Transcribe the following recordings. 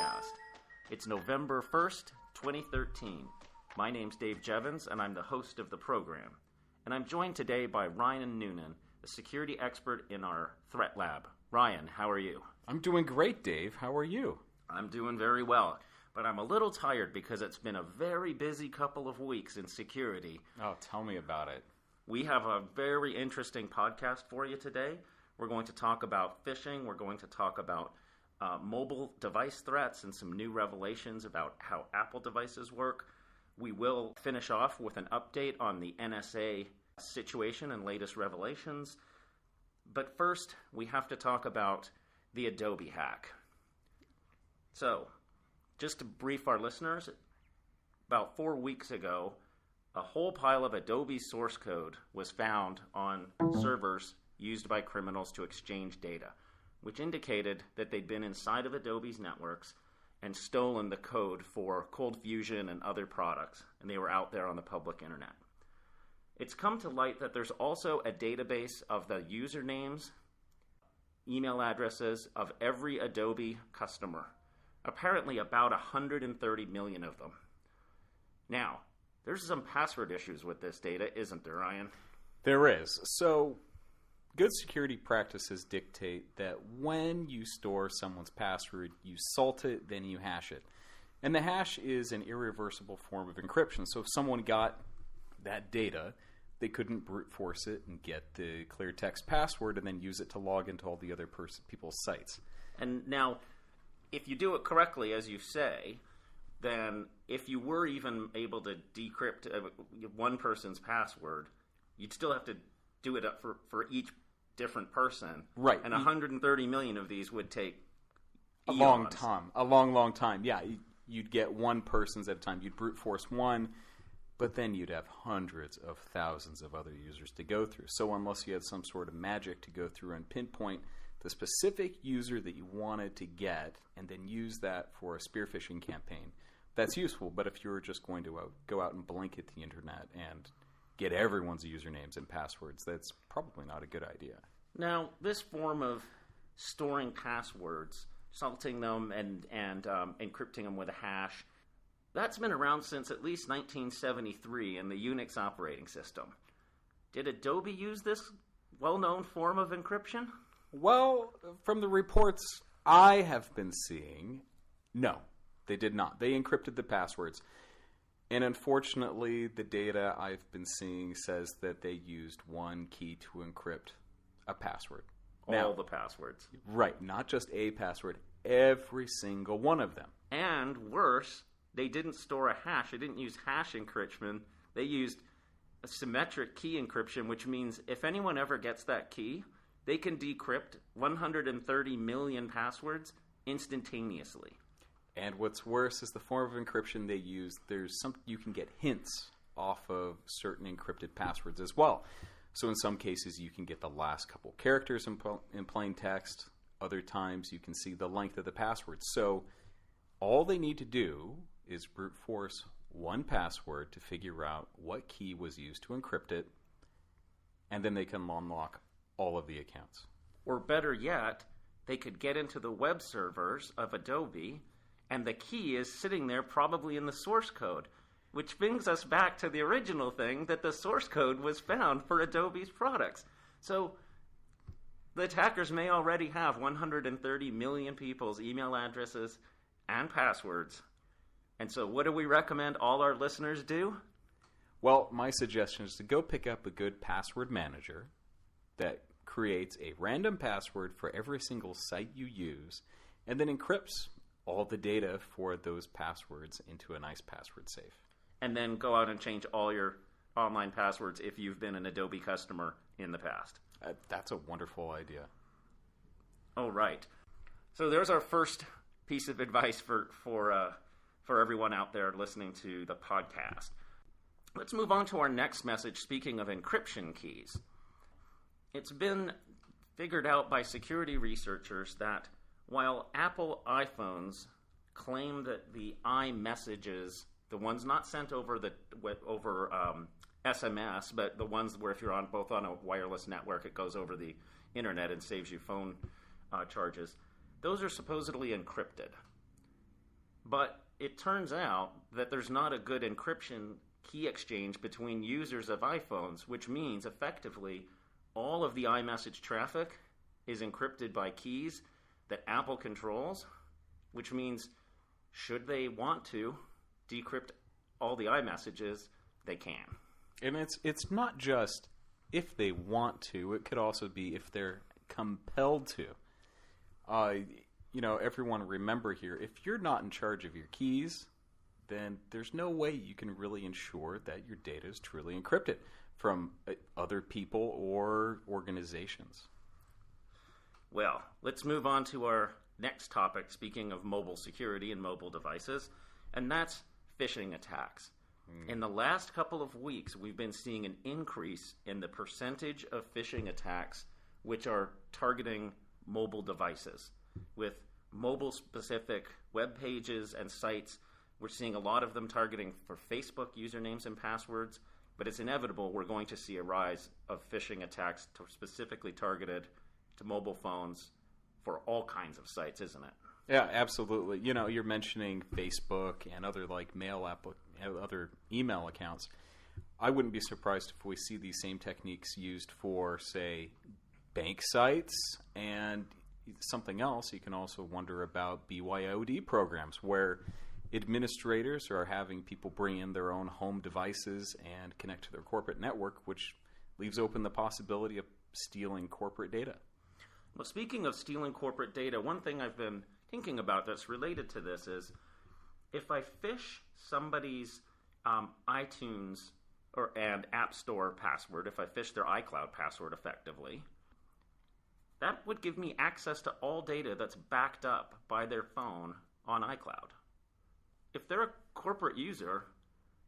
podcast. It's November 1st, 2013. My name's Dave Jevons, and I'm the host of the program. And I'm joined today by Ryan Noonan, a security expert in our threat lab. Ryan, how are you? I'm doing great, Dave. How are you? I'm doing very well, but I'm a little tired because it's been a very busy couple of weeks in security. Oh, tell me about it. We have a very interesting podcast for you today. We're going to talk about phishing. We're going to talk about mobile device threats and some new revelations about how Apple devices work. We will finish off with an update on the NSA situation and latest revelations. But first, we have to talk about the Adobe hack. So, just to brief our listeners, about 4 weeks ago, a whole pile of Adobe source code was found on servers used by criminals to exchange data, which indicated that they'd been inside of Adobe's networks and stolen the code for Cold Fusion and other products, and they were out there on the public internet. It's come to light that there's also a database of the usernames, email addresses of every Adobe customer, apparently about 130 million of them. Now, there's some password issues with this data, isn't there, Ryan? There is. So, good security practices dictate that when you store someone's password, you salt it, then you hash it. And the hash is an irreversible form of encryption. So if someone got that data, they couldn't brute force it and get the clear text password and then use it to log into all the other people's sites. And now, if you do it correctly, as you say, then if you were even able to decrypt one person's password, you'd still have to do it up for each different person. Right. And 130 million of these would take a eons. long time. A long time. Yeah, you'd get one person's at a time. You'd brute force one, but then you'd have hundreds of thousands of other users to go through. So unless you had some sort of magic to go through and pinpoint the specific user that you wanted to get and then use that for a spear phishing campaign, that's useful. But if you were just going to go out and blanket the internet and get everyone's usernames and passwords, that's probably not a good idea. Now, this form of storing passwords, salting them and encrypting them with a hash, that's been around since at least 1973 in the Unix operating system. Did Adobe use this well-known form of encryption? Well, from the reports I have been seeing, no, they did not. They encrypted the passwords. And unfortunately, the data I've been seeing says that they used one key to encrypt a password. All the passwords. Right, not just a password, every single one of them. And worse, they didn't store a hash. They didn't use hash encryption. They used a symmetric key encryption, which means if anyone ever gets that key, they can decrypt 130 million passwords instantaneously. And what's worse is the form of encryption they use. You can get hints off of certain encrypted passwords as well. So in some cases, you can get the last couple characters in plain text. Other times, you can see the length of the password. So all they need to do is brute force one password to figure out what key was used to encrypt it, and then they can unlock all of the accounts. Or better yet, they could get into the web servers of Adobe, and the key is sitting there probably in the source code, which brings us back to the original thing that the source code was found for Adobe's products. So the attackers may already have 130 million people's email addresses and passwords. And so what do we recommend all our listeners do? Well, my suggestion is to go pick up a good password manager that creates a random password for every single site you use and then encrypts all the data for those passwords into a nice password safe. And then go out and change all your online passwords if you've been an Adobe customer in the past. That's a wonderful idea. Oh, right. So there's our first piece of advice for everyone out there listening to the podcast. Let's move on to our next message, speaking of encryption keys. It's been figured out by security researchers that while Apple iPhones claim that the iMessages, the ones not sent over SMS, but the ones where if you're both on a wireless network, it goes over the internet and saves you phone charges, those are supposedly encrypted. But it turns out that there's not a good encryption key exchange between users of iPhones, which means effectively all of the iMessage traffic is encrypted by keys that Apple controls, which means should they want to decrypt all the iMessages, they can. And it's not just if they want to, it could also be if they're compelled to. Everyone remember here, if you're not in charge of your keys, then there's no way you can really ensure that your data is truly encrypted from other people or organizations. Well, let's move on to our next topic, speaking of mobile security and mobile devices, and that's phishing attacks. In the last couple of weeks, we've been seeing an increase in the percentage of phishing attacks which are targeting mobile devices. With mobile-specific web pages and sites, we're seeing a lot of them targeting for Facebook usernames and passwords, but it's inevitable we're going to see a rise of phishing attacks specifically targeted to mobile phones for all kinds of sites, isn't it? Yeah, absolutely. You're mentioning Facebook and other other email accounts. I wouldn't be surprised if we see these same techniques used for, say, bank sites and something else. You can also wonder about BYOD programs where administrators are having people bring in their own home devices and connect to their corporate network, which leaves open the possibility of stealing corporate data. Well, speaking of stealing corporate data, one thing I've been thinking about that's related to this is if I phish somebody's iTunes and App Store password, if I phish their iCloud password effectively, that would give me access to all data that's backed up by their phone on iCloud. If they're a corporate user,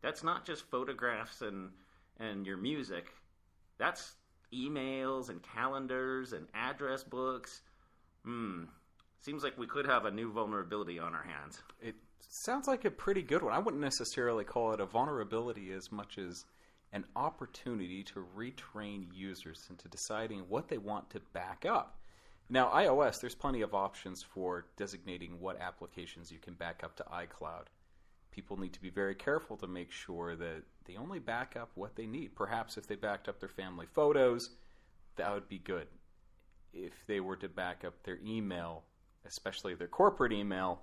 that's not just photographs and your music. That's emails and calendars and address books. Seems like we could have a new vulnerability on our hands. It sounds like a pretty good one. I wouldn't necessarily call it a vulnerability as much as an opportunity to retrain users into deciding what they want to back up. Now, iOS, there's plenty of options for designating what applications you can back up to iCloud. People need to be very careful to make sure that they only back up what they need. Perhaps if they backed up their family photos, that would be good. If they were to back up their email, especially their corporate email,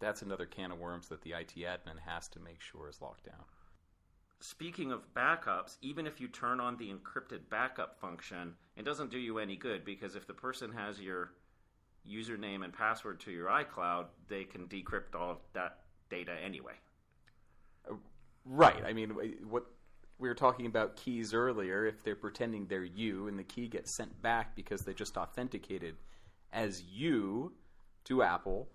that's another can of worms that the IT admin has to make sure is locked down. Speaking of backups, even if you turn on the encrypted backup function, it doesn't do you any good because if the person has your username and password to your iCloud, they can decrypt all of that data anyway. Right. I mean, what we were talking about keys earlier, if they're pretending they're you and the key gets sent back because they just authenticated as you to Apple,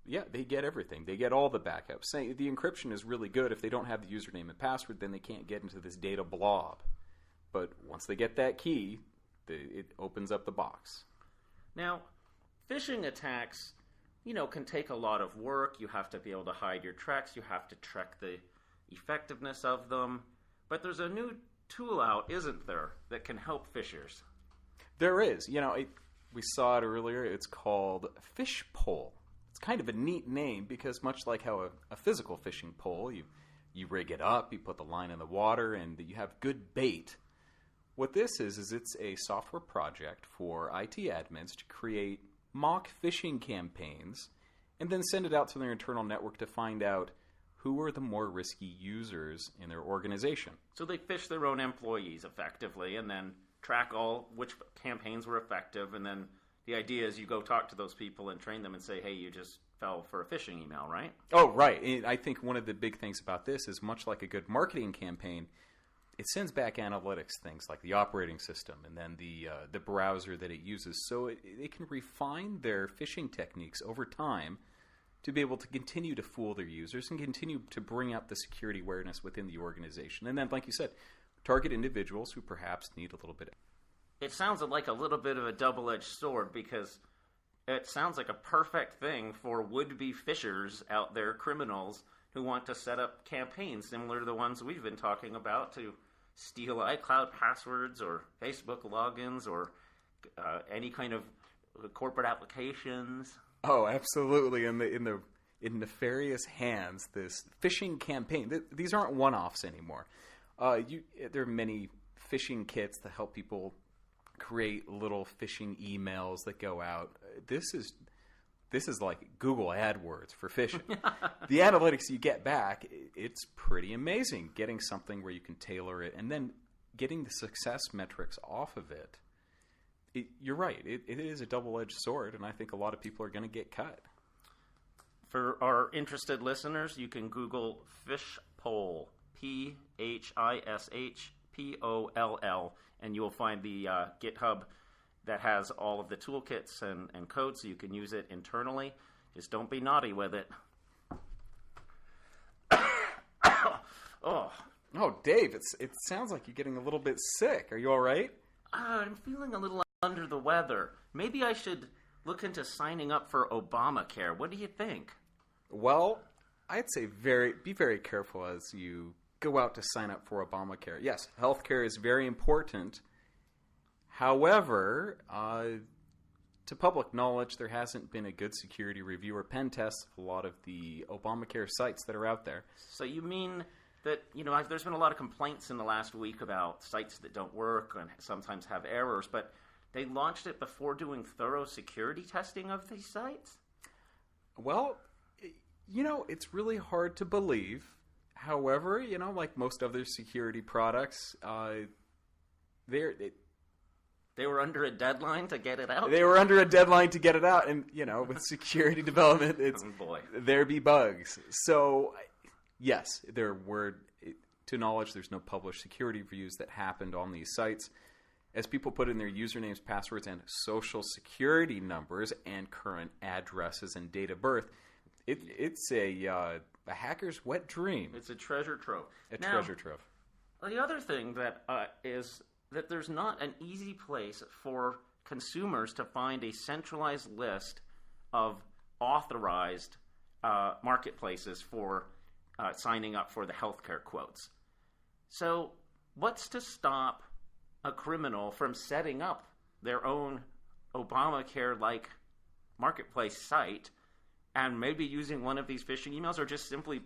yeah, they get everything. They get all the backups. Saying the encryption is really good. If they don't have the username and password, then they can't get into this data blob. But once they get that key, it opens up the box. Now, phishing attacks, can take a lot of work. You have to be able to hide your tracks. You have to check the effectiveness of them. But there's a new tool out, isn't there, that can help phishers? There is. We saw it earlier. It's called Fish Pole. It's kind of a neat name because much like how a physical fishing pole, you rig it up, you put the line in the water, and you have good bait. What this is it's a software project for IT admins to create mock phishing campaigns and then send it out to their internal network to find out who are the more risky users in their organization. So they phish their own employees effectively and then track all which campaigns were effective, and then the idea is you go talk to those people and train them and say, hey, you just fell for a phishing email, right? Oh, right. And I think one of the big things about this is much like a good marketing campaign, it sends back analytics, things like the operating system and then the browser that it uses. So it can refine their phishing techniques over time to be able to continue to fool their users and continue to bring up the security awareness within the organization. And then, like you said, target individuals who perhaps need a little bit. It sounds like a little bit of a double-edged sword because it sounds like a perfect thing for would-be phishers out there, criminals who want to set up campaigns similar to the ones we've been talking about to steal iCloud passwords or Facebook logins or any kind of corporate applications. Oh, absolutely. In the in nefarious hands this phishing campaign. These aren't one-offs anymore. There are many phishing kits that help people create little phishing emails that go out. This is like Google AdWords for phishing. The analytics you get back, it's pretty amazing. Getting something where you can tailor it and then getting the success metrics off of it. You're right. It is a double-edged sword, and I think a lot of people are going to get cut. For our interested listeners, you can Google Fishpoll, Phishpoll, and you will find the GitHub that has all of the toolkits and code so you can use it internally. Just don't be naughty with it. Oh, Dave, it sounds like you're getting a little bit sick. Are you all right? I'm feeling a little under the weather. Maybe I should look into signing up for Obamacare. What do you think? Well, I'd say be very careful as you go out to sign up for Obamacare. Yes, healthcare is very important. However, to public knowledge, there hasn't been a good security review or pen test of a lot of the Obamacare sites that are out there. So you mean that, there's been a lot of complaints in the last week about sites that don't work and sometimes have errors, but they launched it before doing thorough security testing of these sites? Well, it's really hard to believe. However, like most other security products, they were under a deadline to get it out? They were under a deadline to get it out. And, with security development, there be bugs. So, yes, there were, to knowledge, there's no published security reviews that happened on these sites. As people put in their usernames, passwords, and social security numbers and current addresses and date of birth, it's a hacker's wet dream. It's a treasure trove. Treasure trove. The other thing that is that there's not an easy place for consumers to find a centralized list of authorized marketplaces for signing up for the healthcare quotes. So what's to stop a criminal from setting up their own Obamacare-like marketplace site and maybe using one of these phishing emails or just simply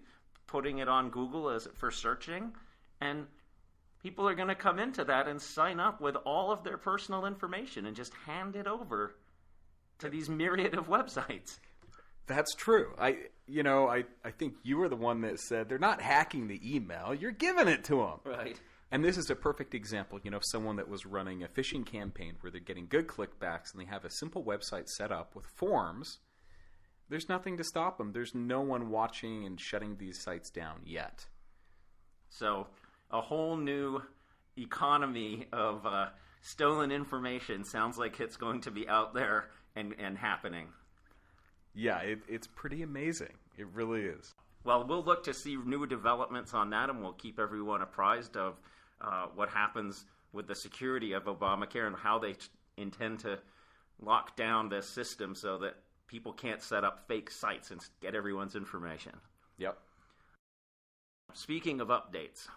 putting it on Google for searching? And people are going to come into that and sign up with all of their personal information and just hand it over to these myriad of websites. That's true. I think you were the one that said they're not hacking the email, you're giving it to them. Right. And this is a perfect example, someone that was running a phishing campaign where they're getting good clickbacks and they have a simple website set up with forms. There's nothing to stop them. There's no one watching and shutting these sites down yet. So a whole new economy of stolen information sounds like it's going to be out there and happening. Yeah, it's pretty amazing. It really is. Well, we'll look to see new developments on that, and we'll keep everyone apprised of what happens with the security of Obamacare and how they intend to lock down this system so that people can't set up fake sites and get everyone's information. Yep. Speaking of updates,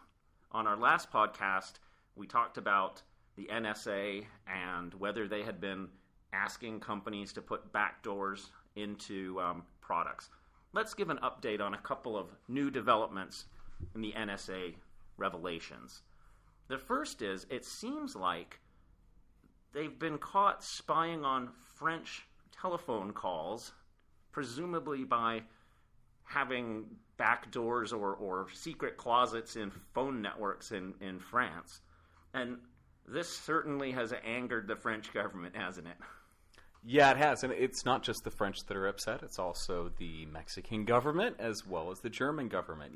on our last podcast, we talked about the NSA and whether they had been asking companies to put backdoors into products. Let's give an update on a couple of new developments in the NSA revelations. The first is, it seems like they've been caught spying on French telephone calls, presumably by having backdoors or secret closets in phone networks in France. And this certainly has angered the French government, hasn't it? Yeah, it has. And it's not just the French that are upset. It's also the Mexican government as well as the German government.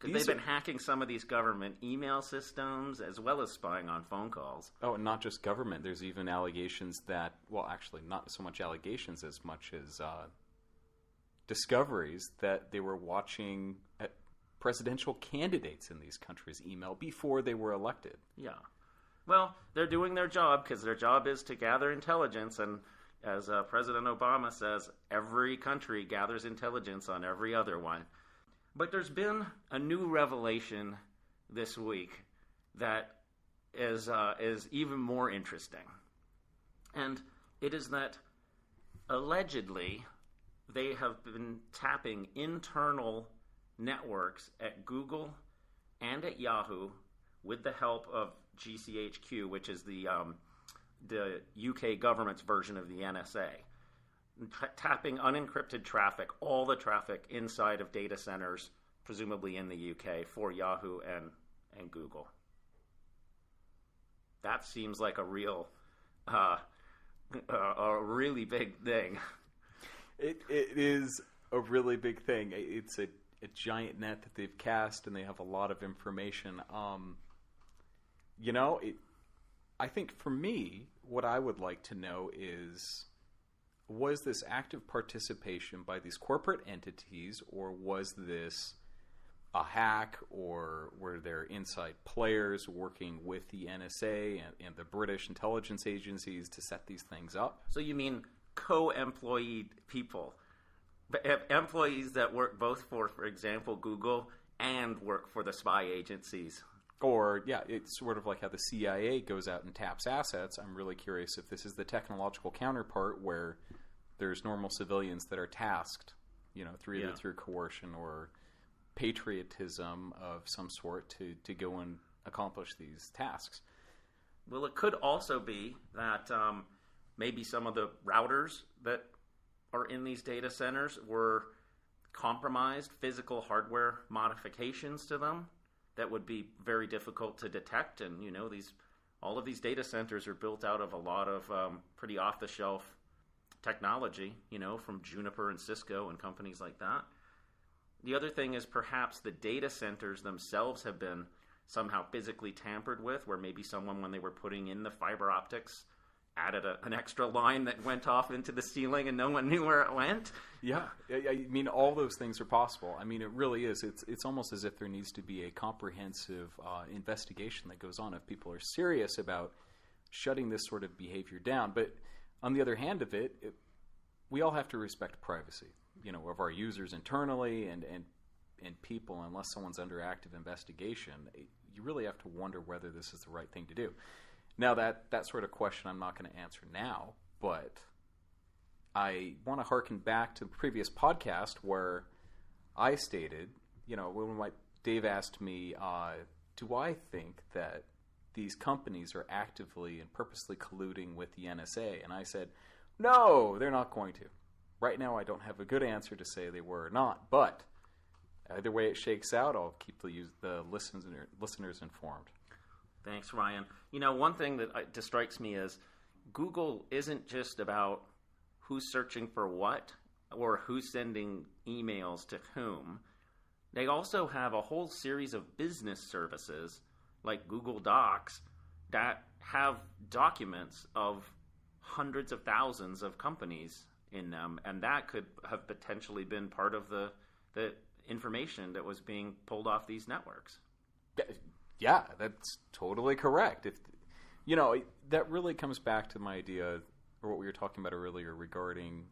They've been hacking some of these government email systems as well as spying on phone calls. Oh, and not just government. There's even allegations that, well, actually not so much allegations as much as discoveries that they were watching presidential candidates in these countries' email before they were elected. Yeah. Well, they're doing their job because their job is to gather intelligence. And as President Obama says, every country gathers intelligence on every other one. But there's been a new revelation this week that is even more interesting. And it is that allegedly they have been tapping internal networks at Google and at Yahoo with the help of GCHQ, which is the UK government's version of the NSA, tapping unencrypted traffic, all the traffic inside of data centers, presumably in the UK, for Yahoo and Google. That seems like a really big thing. It is a really big thing. It's a giant net that they've cast, and they have a lot of information. I think for me, what I would like to know is, was this active participation by these corporate entities, or was this a hack, or were there inside players working with the NSA and the British intelligence agencies to set these things up? So you mean co-employed people, employees that work both for example, Google, and work for the spy agencies? Or, yeah, it's sort of like how the CIA goes out and taps assets. I'm really curious if this is the technological counterpart where there's normal civilians that are tasked, either through coercion or patriotism of some sort to go and accomplish these tasks. Well, it could also be that maybe some of the routers that are in these data centers were compromised, physical hardware modifications to them that would be very difficult to detect. And, all of these data centers are built out of a lot of pretty off-the-shelf technology, from Juniper and Cisco and companies like that. The other thing is perhaps the data centers themselves have been somehow physically tampered with, where maybe someone, when they were putting in the fiber optics, added an extra line that went off into the ceiling and no one knew where it went. Yeah, I mean, all those things are possible. I mean, it really is. It's almost as if there needs to be a comprehensive investigation that goes on if people are serious about shutting this sort of behavior down. But on the other hand of it, we all have to respect privacy, of our users internally and people. Unless someone's under active investigation, you really have to wonder whether this is the right thing to do. Now, that sort of question I'm not going to answer now, but I want to harken back to the previous podcast where I stated, when Dave asked me, do I think that these companies are actively and purposely colluding with the NSA? And I said, no, they're not going to. Right now, I don't have a good answer to say they were or not, but either way it shakes out, I'll keep the listeners informed. Thanks, Ryan. One thing that strikes me is Google isn't just about who's searching for what or who's sending emails to whom. They also have a whole series of business services like Google Docs that have documents of hundreds of thousands of companies in them, and that could have potentially been part of the information that was being pulled off these networks. Yeah, that's totally correct. That really comes back to my idea, or what we were talking about earlier regarding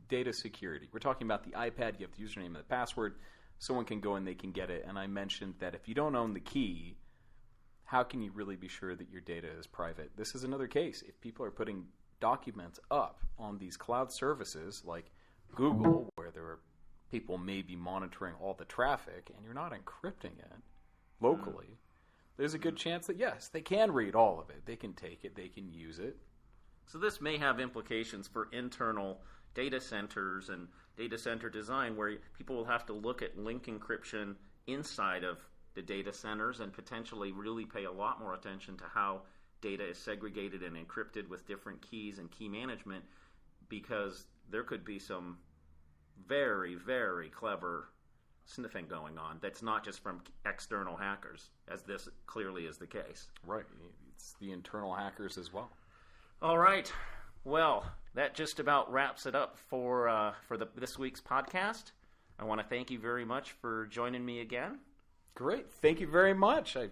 data security. We're talking about the iPad. You have the username and the password. Someone can go and they can get it. And I mentioned that if you don't own the key, how can you really be sure that your data is private? This is another case. If people are putting documents up on these cloud services like Google, where there are people maybe monitoring all the traffic, and you're not encrypting it locally, there's a good chance that, yes, they can read all of it. They can take it. They can use it. So this may have implications for internal data centers and data center design, where people will have to look at link encryption inside of the data centers and potentially really pay a lot more attention to how data is segregated and encrypted with different keys and key management, because there could be some very, very clever sniffing going on that's not just from external hackers, as this clearly is the case. Right. It's the internal hackers as well. All right. Well, that just about wraps it up for this week's podcast. I want to thank you very much for joining me again. Great. Thank you very much. I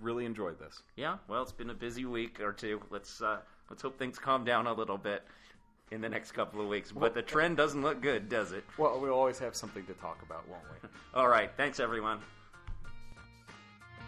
really enjoyed this. Yeah. Well, it's been a busy week or two. Let's hope things calm down a little bit in the next couple of weeks. But the trend doesn't look good, does it? Well, we'll always have something to talk about, won't we? All right. Thanks, everyone.